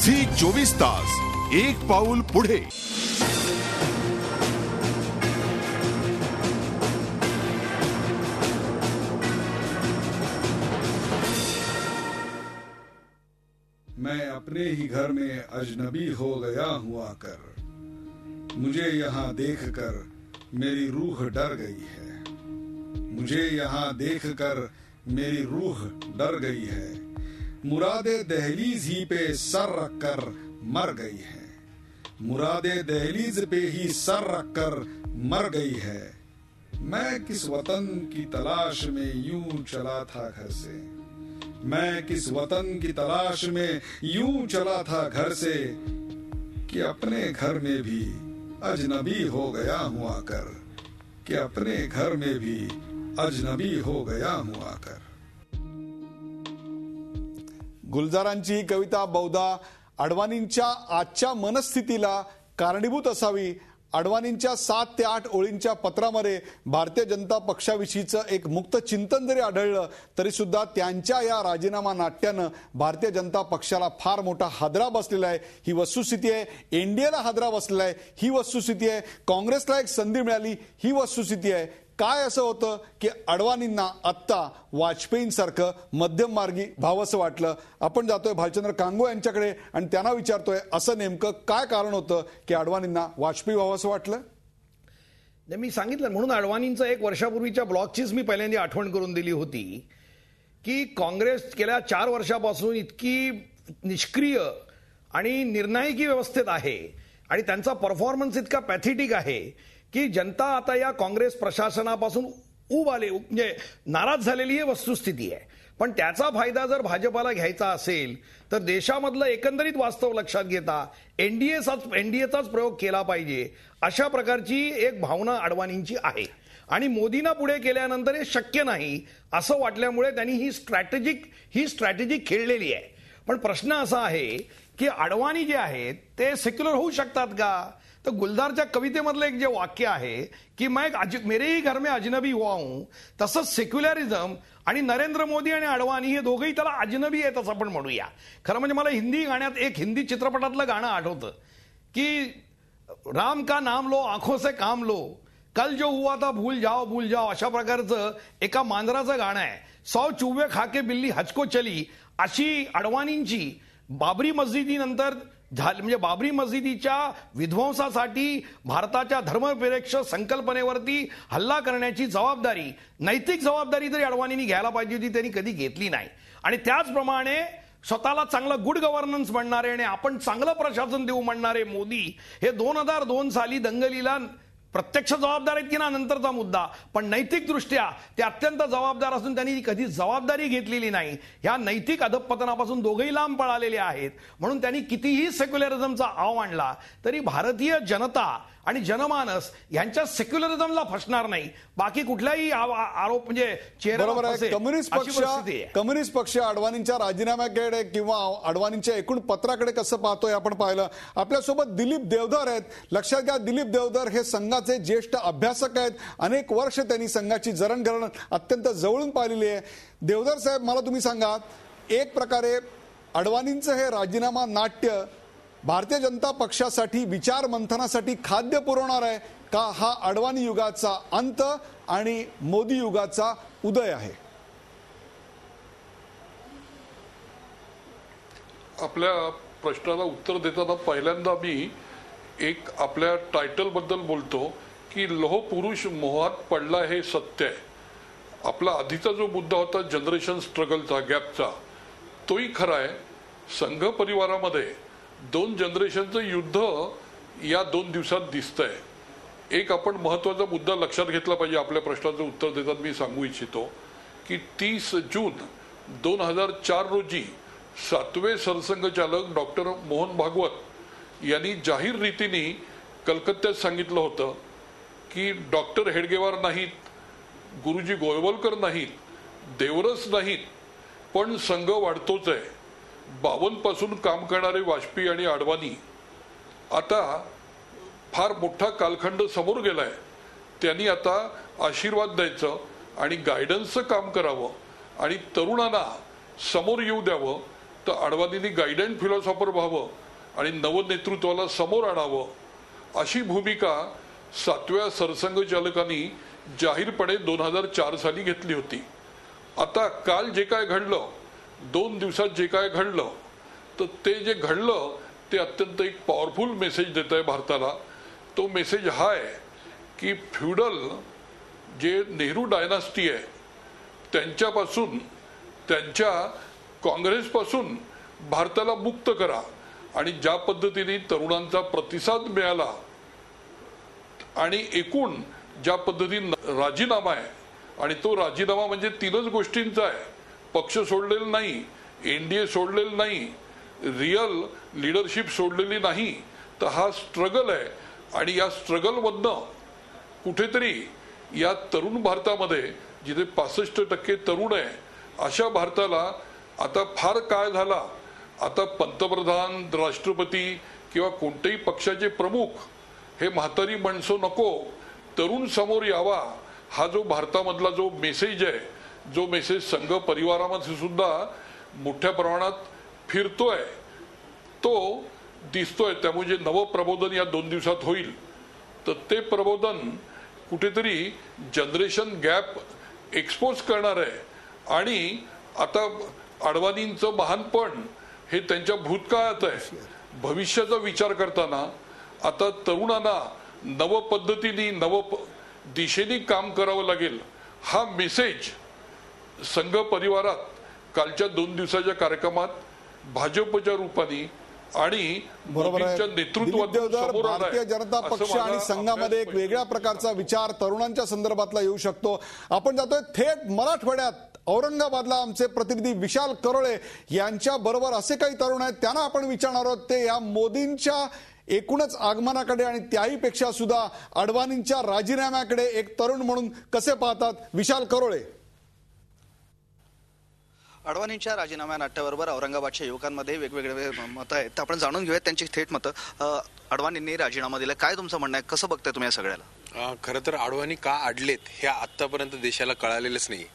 Zee 24 तास एक पाऊल पुढे। मैं अपने ही घर में अजनबी हो गया हूँ आकर, मुझे यहाँ देखकर मेरी रूह डर गई है। मुझे यहाँ देखकर मेरी रूह डर गई है। मुरादे दहलीज ही पे सर रखकर मर गई है। मुरादे दहलीज पे ही सर रखकर मर गई है। मैं किस वतन की तलाश में यूं चला था घर से। मैं किस वतन की तलाश में यूं चला था घर से कि अपने घर में भी अजनबी हो गया हूं आकर, कि अपने घर में भी अजनबी हो गया हूं आकर। गुलजारांची ही कविता बहुधा अडवाणींच्या आजच्या मनस्थितीला कारणीभूत असावी। अडवाणींच्या 7 ते 8 ओळींच्या पत्रामध्ये भारतीय जनता पक्षाविषयीचं एक मुक्त चिंतन जरी आढळलं तरी सुद्धा त्यांच्या या राजीनामा नाट्यानं भारतीय जनता पक्षाला फार मोठा हादरा बसलेला आहे, ही वस्तुस्थिती आहे। एनडीएला हादरा बसलेला आहे, ही वस्तुस्थिती आहे। काँग्रेसला एक संधी मिळाली, ही वस्तुस्थिती आहे। काय असं होतं की अडवाणींना आत्ता वाजपेयींसारखं मध्यम मार्गी व्हावंसं वाटलं? आपण जातोय भालचंद्र कांगो यांच्याकडे आणि त्यांना विचारतोय असं नेमकं काय कारण होतं की अडवाणींना वाजपेयी व्हावंसं वाटलं? मी सांगितलं म्हणून अडवाणींचं 1 वर्षापूर्वीच्या ब्लॉगचीच मी पहिल्यांदा आठवण करून दिली होती की काँग्रेस गेल्या 4 वर्षापासून इतकी निष्क्रिय आणि निर्णायकी व्यवस्थेत आहे आणि त्यांचा परफॉर्मन्स इतका पॅथेटिक आहे की जनता आता या काँग्रेस प्रशासनापासून म्हणजे नाराज झालेली ही वस्तुस्थिती आहे। पण त्याचा फायदा जर भाजपाला घ्यायचा असेल तर देशामधलं एकंदरीत वास्तव लक्षात घेता एनडीएचाच प्रयोग केला पाहिजे अशा प्रकारची एक भावना अडवाणींची आहे। आणि मोदींना पुढे केल्यानंतर हे शक्य नाही असं वाटल्यामुळे त्यांनी ही स्ट्रॅटेजी खेळलेली आहे। पण प्रश्न असा आहे की अडवाणी जे आहेत ते सेक्युलर होऊ शकतात का? तर गुलजारच्या कवितेमधलं एक जे वाक्य आहे की मेरे ही घर में अजनबी हुआ हूं, तसंच सेक्युलरिझम आणि नरेंद्र मोदी आणि अडवाणी हे दोघंही त्याला अजनबी आहेत असं आपण म्हणूया। खरं म्हणजे मला हिंदी गाण्यात एक हिंदी चित्रपटातलं गाणं आठवतं की राम का नाम लो आंखों से काम लो, कल जो हुआ था भूल जाओ अशा प्रकारचं एका मांजराचं गाणं आहे। 100 चूहे खाके बिल्ली हजको चली अशी अडवाणींची बाबरी मस्जिदीनंतर म्हणजे बाबरी मस्जिदीच्या विध्वंसासाठी भारताच्या धर्मनिरपेक्ष संकल्पनेवरती हल्ला करण्याची जबाबदारी, नैतिक जबाबदारी तरी अडवाणींनी घ्यायला पाहिजे होती, त्यांनी कधी घेतली नाही। आणि त्याचप्रमाणे स्वतःला चांगलं गुड गव्हर्नन्स म्हणणारे आणि आपण चांगलं प्रशासन देऊ म्हणणारे मोदी हे 2002 साली दंगलीला प्रत्यक्ष जबाबदार आहेत की ना नंतरचा मुद्दा, पण नैतिक दृष्ट्या ते अत्यंत जबाबदार असून त्यांनी कधी जबाबदारी घेतलेली नाही। ह्या नैतिक अधपतनापासून दोघेही लांब पळालेले आहेत। म्हणून त्यांनी कितीही सेक्युलरिझमचा आव आणला तरी भारतीय जनता आणि जनमानस यांच्या सेक्युलरिझमला फसणार नाही। बाकी कुठलाही आरोप म्हणजे बरोबर आहे। कम्युनिस्ट पक्ष अडवाणींच्या राजीनाम्याकडे किंवा अडवाणींच्या एकूण पत्राकडे कसं पाहतोय आपण पाहिलं। आपल्यासोबत दिलीप देवधर आहेत। लक्षात घ्या दिलीप देवधर हे संघाचे ज्येष्ठ अभ्यासक आहेत। अनेक वर्ष त्यांनी संघाची जडणघडण अत्यंत जवळून पाहिलेली आहे। देवधर साहेब मला तुम्ही सांगा, एक प्रकारे अडवाणींचं हे राजीनामा नाट्य भारतीय जनता पक्षासाठी विचार मंथनासाठी खाद्य पुरवणार आहे का? हा अडवाणी युगाचा अंत आणि मोदी युगाचा उदय आहे? आपल्या प्रश्नाला उत्तर देताना पहिल्यांदा मी एक आपल्या टायटल बद्दल बोलतो की लोह पुरुष मोहात पडला हे सत्य आहे। आपला आधीचा जो मुद्दा होता जनरेशन स्ट्रगलचा, गॅपचा, तोही खरा आहे। संघ परिवारामध्ये 2 जनरेशनचं युद्ध या 2 दिवसात दिसतंय। एक आपण महत्वाचा मुद्दा लक्षात घेतला पाहिजे आपल्या प्रश्नाचं उत्तर देताना मी सांगू इच्छितो की 30 जून 2004 रोजी 7वे सरसंघचालक डॉक्टर मोहन भागवत यांनी जाहीर रीतीने कलकत्त्यात सांगितलं होतं की डॉक्टर हेडगेवार नाहीत, गुरुजी गोळवलकर नाहीत, देवरस नाहीत, पण संघ वाढतोच आहे। 52 पासून काम करणारे वाजपेयी आणि अडवाणी आता फार मोठा कालखंड समोर गेलाय। त्यांनी आता आशीर्वाद द्यायचं आणि गायडन्सचं काम करावं आणि तरुणांना समोर येऊ द्यावं तर अडवाणींनी गायडंट फिलॉसॉफर व्हावं आणि नवनेतृत्वाला समोर आणावं, अशी भूमिका 7व्या सरसंघचालकांनी जाहीरपणे 2004 साली घेतली होती. आता काल जे काय घडलं, 2 दिवसात जे काय घडलं, तर ते जे घडलं ते अत्यंत एक पॉवरफुल मेसेज देत आहे भारताला. तो मेसेज हा आहे की फ्युडल जे नेहरू डायनास्टी आहे त्यांच्यापासून, त्यांच्या काँग्रेसपासून भारताला मुक्त करा. आणि ज्या पद्धतीने तरुणांचा प्रतिसाद मिळाला आणि एकूण ज्या पद्धतीने राजीनामा आहे, आणि तो राजीनामा म्हणजे 3च गोष्टींचा आहे. पक्ष सोडलेला नाही, एनडीए सोडलेलं नाही, रिअल लीडरशिप सोडलेली नाही, तर हा स्ट्रगल आहे. आणि या स्ट्रगलमधनं कुठेतरी या तरुण भारतामध्ये, जिथे 65% तरुण आहे, अशा भारताला आता फार काळ झाला, आता पंतप्रधान, राष्ट्रपती किंवा कोणत्याही पक्षाचे प्रमुख हे म्हातारी माणसं नको, तरुण समोर यावा. हा जो भारतामधला जो मेसेज आहे, जो मेसेज संघ परिवारामध्ये सुद्धा मोठ्या प्रमाणात फिरतोय, तो दिसतोय. त्यामुळे जे नवप्रबोधन या 2 दिवसात होईल, तर ते प्रबोधन कुठेतरी जनरेशन गॅप एक्सपोज करणार आहे. आणि आता अडवाणींचं महानपण हे त्यांच्या भूतकाळात आहे. भविष्याचा विचार करताना आता तरुणांना नव पद्धतीने, नव दिशेने काम करावं लागेल. हा मेसेज संघ परिवारात कालच्या 2 दिवसाच्या कार्यक्रमात भाजपच्या रूपाने आणि मोदींच्या नेतृत्वात भारतीय जनता पक्ष आणि संघामध्ये एक वेगळ्या प्रकारचा विचार तरुणांच्या संदर्भातला येऊ शकतो. आपण जातोय थेट मराठवाड्यात. औरंगाबादला आमचे प्रतिनिधी विशाल करोळे यांच्या बरोबर असे काही तरुण आहेत, त्यांना आपण विचारणार आहोत ते या मोदींच्या एकूणच आगमनाकडे आणि त्याही पेक्षा सुद्धा अडवाणींच्या राजीनाम्याकडे एक तरुण म्हणून कसे पाहतात. विशाल करोळे. अडवाणींच्या राजीनामा नाट्याबरोबर औरंगाबादच्या युवकांमध्ये वेगवेगळे मतं आहेत. आपण जाणून घेऊयात त्यांची थेट मतं. अडवाणींनी राजीनामा दिला, काय तुमचं म्हणणं आहे, कसं बघताय तुम्ही या सगळ्याला? खरं तर अडवाणी का अडलेत हे आतापर्यंत देशाला कळालेलंच नाही.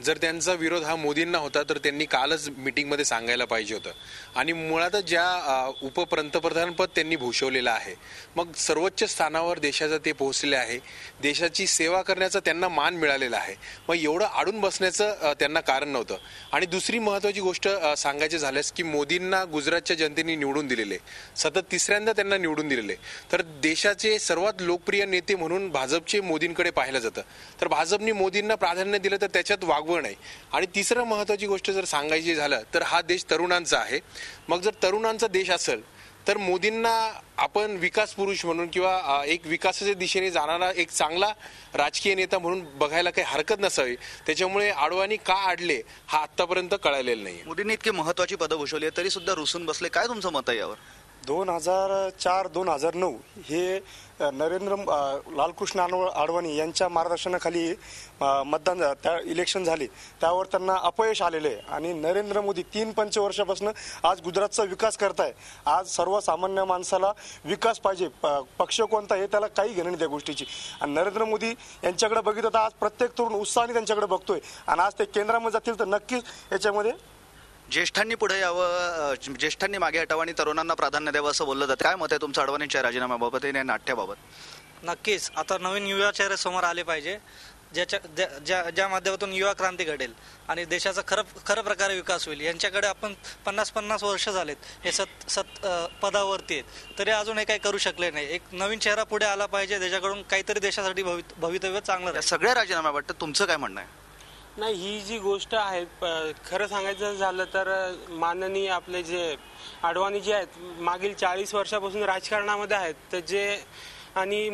जर त्यांचा विरोध हा मोदींना होता तर त्यांनी कालच मीटिंगमध्ये सांगायला पाहिजे होतं. आणि मुळातच ज्या उपपंतप्रधानपद त्यांनी भूषवलेलं आहे, मग सर्वोच्च स्थानावर देशाचं ते पोहोचलेले आहे, देशाची सेवा करण्याचा त्यांना मान मिळालेला आहे, मग एवढं अडून बसण्याचं त्यांना कारण नव्हतं. आणि दुसरी महत्वाची गोष्ट सांगायची झाल्यास की मोदींना गुजरातच्या जनतेने निवडून दिलेले, सतत 3ऱ्यांदा त्यांना निवडून दिलेले, तर देशाचे सर्वात लोकप्रिय नेते म्हणून भाजपचे मोदींकडे पाहिलं जातं. तर भाजपने मोदींना प्राधान्य दिलं तर त्याच्यात वागवं नाही. आणि तिसरं महत्वाची गोष्ट जर सांगायची झालं तर हा देश तरुणांचा आहे. मग जर तरुणांचा देश असेल तर मोदींना आपण विकास पुरुष म्हणून किंवा एक विकासाच्या दिशेने जाणारा एक चांगला राजकीय नेता म्हणून बघायला काही हरकत नसावी. त्याच्यामुळे अडवाणी का अडले हा आतापर्यंत कळालेला नाही. मोदींनी इतकी महत्वाची पदं भूषवली तरी सुद्धा रुसून बसले, काय तुमचं मत आहे यावर? 2004-2009 हे लालकृष्ण अडवाणी यांच्या मार्गदर्शनाखाली मतदान त्या इलेक्शन झाले, त्यावर त्यांना अपयश आलेले आहे. आणि नरेंद्र मोदी 3 पंचवर्षापासून आज गुजरातचा विकास करताय. आज सर्वसामान्य माणसाला विकास पाहिजे, पक्ष कोणता हे त्याला काही घेणं नाही त्या गोष्टीची. आणि नरेंद्र मोदी यांच्याकडे बघितलं तर आज प्रत्येक तरुण उत्साहाने त्यांच्याकडे बघतोय. आणि आज ते केंद्रामध्ये जातील तर नक्कीच याच्यामध्ये ज्येष्ठांनी पुढे यावं, ज्येष्ठांनी मागे हटावं आणि तरुणांना प्राधान्य द्यावं असं बोललं जातं. काय मत आहे तुमचं अडवाणींच्या राजीनाम्याबाबत आणि नाट्याबाबत? नक्कीच आता नवीन युवा चेहरे समोर आले पाहिजे, ज्या माध्यमातून युवा क्रांती घडेल आणि देशाचा खरं प्रकारे विकास होईल. यांच्याकडे आपण 50-50 वर्ष झालेत, हे पदावरती आहेत, तरी अजून हे काही करू शकले नाही. एक नवीन चेहरा पुढे आला पाहिजे, त्याच्याकडून काहीतरी देशासाठी भवितव्य चांगलं राहील. सगळ्या राजीनाम्याबाबत तुमचं काय म्हणणं आहे? नाही, ही जी गोष्ट आहे, खरं सांगायचं झालं तर माननीय आपले जे अडवाणी जे आहेत मागील 40 वर्षापासून राजकारणामध्ये आहेत, तर जे आणि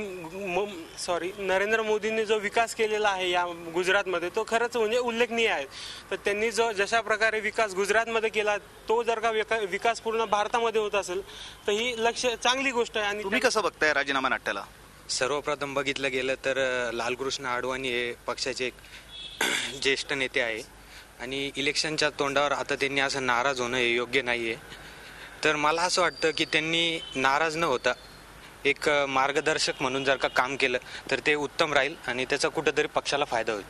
नरेंद्र मोदींनी जो विकास केलेला आहे या गुजरातमध्ये तो खरंच म्हणजे उल्लेखनीय आहे. तर त्यांनी जो जशा प्रकारे विकास गुजरातमध्ये केला, तो जर का विकास पूर्ण भारतामध्ये होत असेल तर ही चांगली गोष्ट आहे. आणि तुम्ही कसं बघताय राजीनामा नाट्याला? सर्वप्रथम बघितलं गेलं तर लालकृष्ण अडवाणी हे पक्षाचे ज्येष्ठ नेते आहे आणि इलेक्शनच्या तोंडावर आता त्यांनी असं नाराज होणं हे योग्य नाही आहे. तर मला असं वाटतं की त्यांनी नाराज न होता एक मार्गदर्शक म्हणून जर का काम केलं तर ते उत्तम राहील आणि त्याचा कुठेतरी पक्षाला फायदा होईल.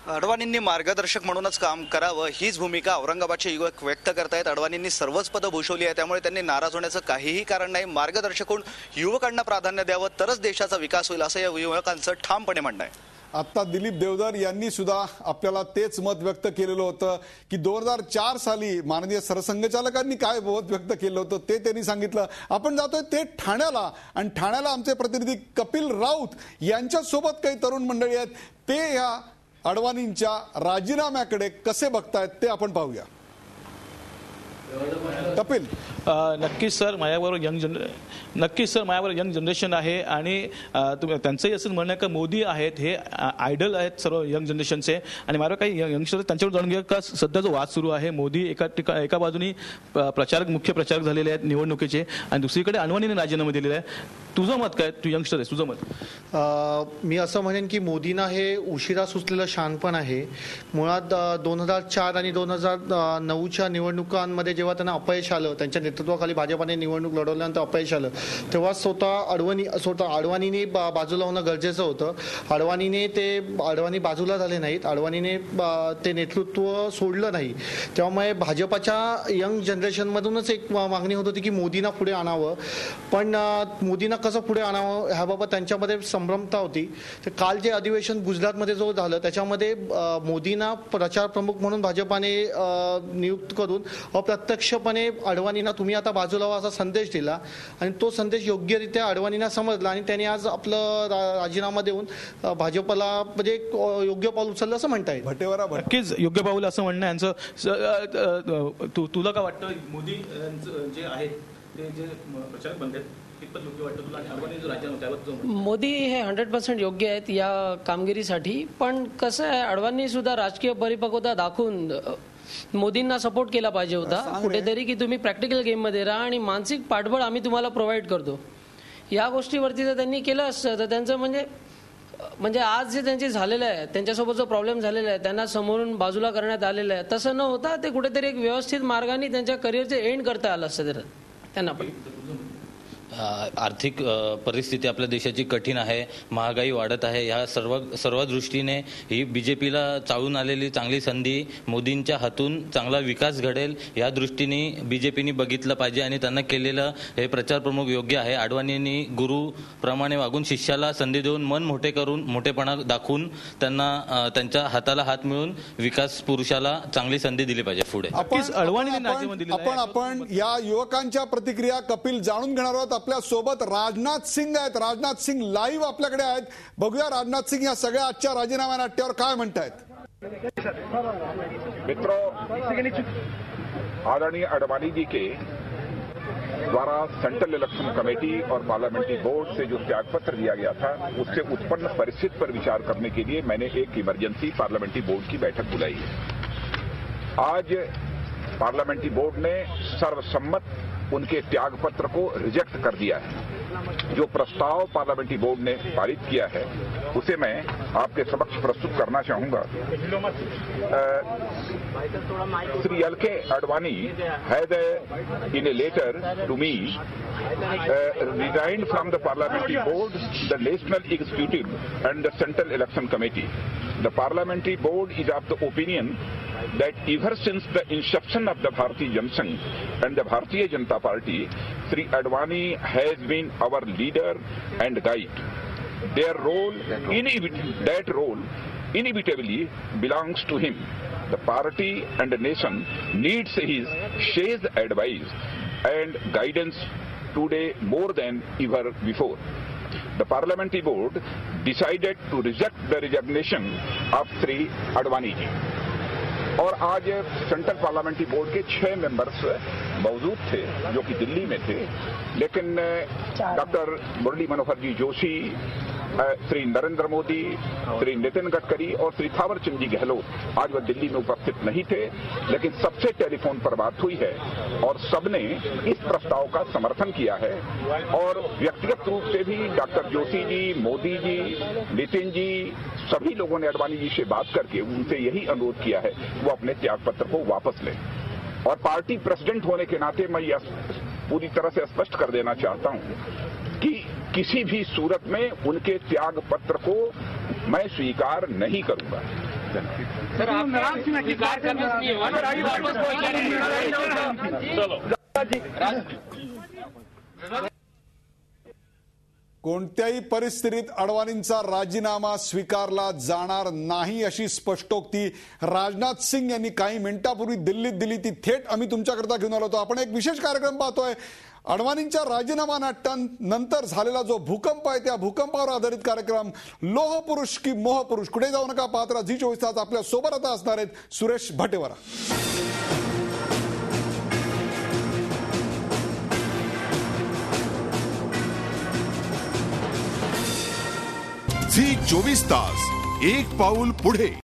अडवाणींनी मार्गदर्शक म्हणूनच काम करावं हीच भूमिका औरंगाबादचे युवक व्यक्त करतायत. अडवाणींनी सर्वच पदं भूषवली आहे, त्यामुळे त्यांनी नाराज होण्याचं काहीही कारण नाही. मार्गदर्शक होऊन युवकांना प्राधान्य द्यावं तरच देशाचा विकास होईल असं या युवकांचं ठामपणे म्हणणं आहे. आता दिलीप देवधर यांनी सुद्धा आपल्याला तेच मत व्यक्त केलेलं होतं की 2004 साली माननीय सरसंघचालकांनी काय मत व्यक्त केलं होतं ते त्यांनी सांगितलं. आपण जातोय ते ठाण्याला, आणि ठाण्याला आमचे प्रतिनिधी कपिल राऊत यांच्यासोबत काही तरुण मंडळी आहेत. ते या अडवाणींच्या राजीनाम्याकडे कसे बघतायत ते आपण पाहूया. कपिल, नक्कीच सर, माझ्याबरोबर यंग जनरेशन आहे आणि त्यांचंही असं म्हणणं आहे की मोदी आहेत हे आयडल आहेत सर्व यंग जनरेशनचे. आणि माझ्या काही यंगस्टर त्यांच्यावर जाणून घ्या का सध्या जो वाद सुरू आहे, मोदी एका बाजूनी मुख्य प्रचारक झालेले आहेत निवडणुकीचे आणि दुसरीकडे अडवाणीने राजीनामा दिलेला आहे. तुझं मत काय? तू यंगस्टर आहेस, तुझं मत? मी असं म्हणेन की मोदींना हे उशिरा सुचलेलं शहाणपण आहे. मुळात 2004 आणि 2009च्या निवडणुकांमध्ये जेव्हा त्यांना अपयश आलं, त्यांच्या नेतृत्वाखाली भाजपाने निवडणूक लढवल्यानंतर अपयश आलं, तेव्हा स्वतः अडवाणीने बाजूला होणं गरजेचं होतं. अडवाणी बाजूला झाले नाहीत, अडवाणीने ते नेतृत्व सोडलं नाही. त्यामुळे भाजपाच्या यंग जनरेशनमधूनच एक मागणी होत होती की मोदींना पुढे आणावं. पण मोदींना कसं पुढे आणावं ह्याबाबत त्यांच्यामध्ये संभ्रमता होती. तर काल जे अधिवेशन गुजरातमध्ये जो झालं त्याच्यामध्ये मोदींना प्रचार प्रमुख म्हणून भाजपाने नियुक्त करून अप्रत्यक्षपणे अडवाणींना तुम्ही आता बाजूला व्हा असा संदेश दिला आणि तो संदेश योग्यरित्या अडवाणींना समजला आणि त्यांनी आज आपलं राजीनामा देऊन भाजपला म्हणजे योग्य पाऊल उचललं असं म्हणता येईल. नक्कीच योग्य पाऊल असं म्हणणं यांचं. तुला काय वाटतं मोदी जे आहेत ते जे प्रचारक बनतात कितपत योग्य वाटतं तुला? आणि अडवाणी जो राजीनामा त्यावर मोदी हे 100% योग्य आहेत या कामगिरीसाठी. पण कसं आहे, अडवाणी सुद्धा राजकीय परिपक्वता दाखवून मोदींना सपोर्ट केला पाहिजे होता कुठेतरी की तुम्ही प्रॅक्टिकल गेम मध्ये राहा आणि मानसिक पाठबळ आम्ही तुम्हाला प्रोव्हाइड करतो. या गोष्टीवरती जर त्यांनी केलं असतं तर त्यांचं म्हणजे आज जे त्यांचे झालेलं आहे, त्यांच्यासोबत जो प्रॉब्लेम झालेला आहे, त्यांना समोरून बाजूला करण्यात आलेलं आहे, तसं न होता ते कुठेतरी एक व्यवस्थित मार्गाने त्यांच्या करिअरचे एंड करता आलं असतं त्यांना. पण आर्थिक परिस्थिती आपल्या देशाची कठीण आहे, महागाई वाढत आहे. ह्या सर्व दृष्टीने ही बीजेपीला चालून आलेली चांगली संधी, मोदींच्या हातून चांगला विकास घडेल या दृष्टीने बीजेपीने बघितलं पाहिजे आणि त्यांना केलेलं हे प्रचार प्रमुख योग्य आहे. अडवाणींनी गुरुप्रमाणे वागून शिष्याला संधी देऊन मन मोठे करून मोठेपणा दाखवून त्यांना त्यांच्या हाताला हात मिळून विकास पुरुषाला चांगली संधी दिली पाहिजे पुढे. आपण या युवकांच्या प्रतिक्रिया कपिल जाणून घेणार आहोत. आपल्या सोबत राजनाथ सिंग आहेत. राजनाथ सिंग लाईव्ह आपल्याकडे आहेत. बघूया राजनाथ सिंग या सगळ्या आजच्या राजीनामा नाट्यावर काय म्हणतायत. मित्रों, आदरणीय अडवाणी जी के द्वारा सेंट्रल इलेक्शन कमेटी और पार्लियामेंट्री बोर्ड से जो त्यागपत्र दिया गया था उससे उत्पन्न परिस्थिति पर विचार करने के लिए मैंने एक इमरजेंसी पार्लियामेंट्री बोर्ड की बैठक बुलाई है. आज पार्लियामेंट्री बोर्ड ने सर्वसम्मत उनके त्यागपत्र को रिजेक्ट कर दिया है. जो प्रस्ताव पार्लियामेंट्री बोर्ड ने पारित किया है उसे मैं आपके समक्ष प्रस्तुत करना चाहूंगा. Shri LK. Advani had in a letter to me resigned from the parliamentary board, the national executive and the central election committee. The parliamentary board is of the opinion that ever since the inception of the Bharatiya Janasangh and the Bharatiya Janata Party, Sri Advani has been our leader and guide. Their role, that role inevitably belongs to him. The party and the nation needs his sage advice and guidance today more than ever before. The parliamentary board decided to reject the resignation of Sri Advani ji. और आज central parliamentary board के 6 members मौजूद थे जो कि दिल्ली में थे, लेकिन doctor Murli Manohar ji Joshi, Shri Narendra Modi, Shri Nitin Gadkari और श्री थावरचंद जी गहलोत आज वह दिल्ली में उपस्थित नहीं थे, लेकिन सबसे टेलीफोन पर बात हुई है और सबने इस प्रस्ताव का समर्थन किया है. और व्यक्तिगत रूप से भी डॉक्टर जोशी जी, मोदी जी, नितिन जी, सभी लोगों ने अडवाणी जी से बात करके उनसे यही अनुरोध किया है वो अपने त्यागपत्र को वापस लें. और पार्टी प्रेसिडेंट होने के नाते मैं यह पूरी तरह से स्पष्ट कर देना चाहता हूं कि किसी भी सूरत में उनके त्याग पत्र को मैं स्वीकार नहीं करूंगा. कोणत्याही परिस्थितीत अडवाणींचा राजीनामा स्वीकारला जाणार नाही अशी स्पष्टोक्ती राजनाथ सिंग यांनी काही मिनिटांपूर्वी दिल्लीत दिली. ती थेट आम्ही तुमच्याकरता घेऊन आलो होतो. आपण एक विशेष कार्यक्रम पाहतोय. अडवाणींच्या राजीनामा नाट्यानंतर झालेला जो भूकंप आहे त्या भूकंपावर आधारित कार्यक्रम लोह पुरुष की मोह पुरुष. कुठे जाऊ नका, पाहत राहा झी 24 तास. आपल्या सोबत आता असणार आहेत सुरेश भटेवारा. झी 24 तास, एक पाऊल पुढे.